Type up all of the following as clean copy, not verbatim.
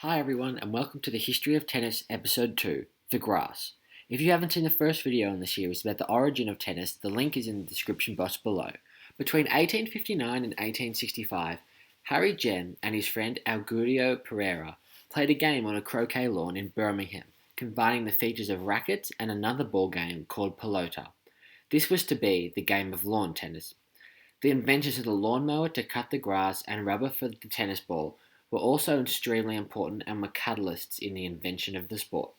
Hi everyone and welcome to the History of Tennis Episode 2, The Grass. If you haven't seen the first video in the series about the origin of tennis, the link is in the description box below. Between 1859 and 1865, Harry Gem and his friend Augurio Pereira played a game on a croquet lawn in Birmingham, combining the features of rackets and another ball game called pelota. This was to be the game of lawn tennis. The inventions of the lawnmower to cut the grass and rubber for the tennis ball were also extremely important and were catalysts in the invention of the sport.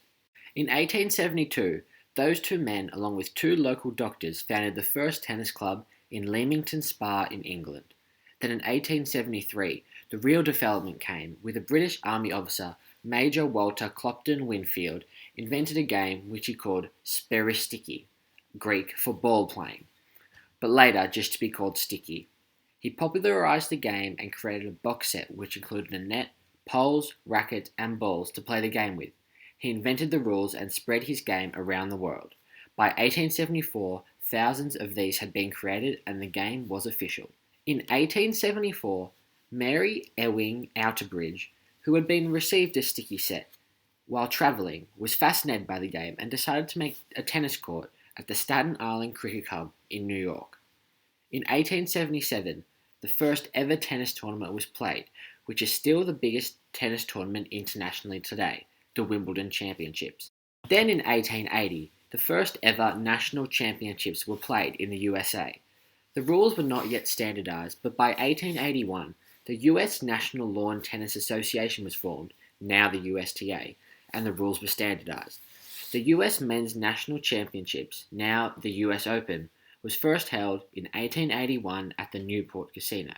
In 1872, those two men, along with two local doctors, founded the first tennis club in Leamington Spa in England. Then in 1873, the real development came with a British Army officer, Major Walter Clopton Winfield, invented a game which he called speristiki, Greek for ball playing, but later just to be called sticky. He popularized the game and created a box set which included a net, poles, rackets, and balls to play the game with. He invented the rules and spread his game around the world. By 1874, thousands of these had been created and the game was official. In 1874, Mary Ewing Outerbridge, who had been received a sticky set while travelling, was fascinated by the game and decided to make a tennis court at the Staten Island Cricket Club in New York. In 1877, the first ever tennis tournament was played, which is still the biggest tennis tournament internationally today, the Wimbledon Championships. Then in 1880, the first ever national championships were played in the USA. The rules were not yet standardized, but by 1881, the US National Lawn Tennis Association was formed, now the USTA, and the rules were standardized. The US Men's National Championships, now the US Open, was first held in 1881 at the Newport Casino,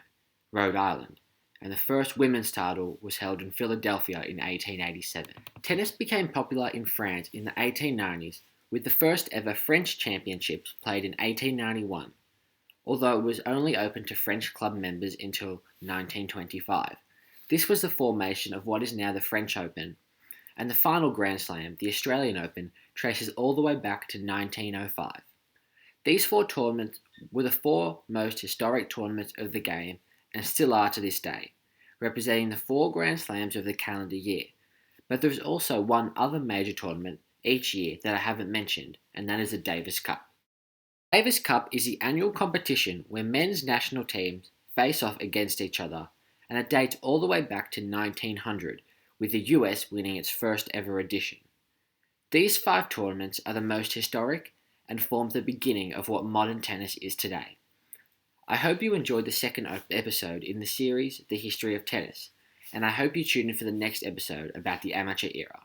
Rhode Island, and the first women's title was held in Philadelphia in 1887. Tennis became popular in France in the 1890s, with the first ever French championships played in 1891, although it was only open to French club members until 1925. This was the formation of what is now the French Open, and the final Grand Slam, the Australian Open, traces all the way back to 1905. These four tournaments were the four most historic tournaments of the game and still are to this day, representing the four Grand Slams of the calendar year. But there is also one other major tournament each year that I haven't mentioned, and that is the Davis Cup. The Davis Cup is the annual competition where men's national teams face off against each other, and it dates all the way back to 1900, with the US winning its first ever edition. These five tournaments are the most historic and formed the beginning of what modern tennis is today. I hope you enjoyed the second episode in the series, The History of Tennis, and I hope you tune in for the next episode about the amateur era.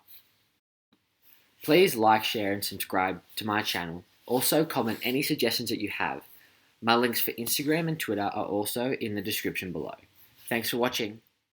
Please like, share, and subscribe to my channel. Also, comment any suggestions that you have. My links for Instagram and Twitter are also in the description below. Thanks for watching.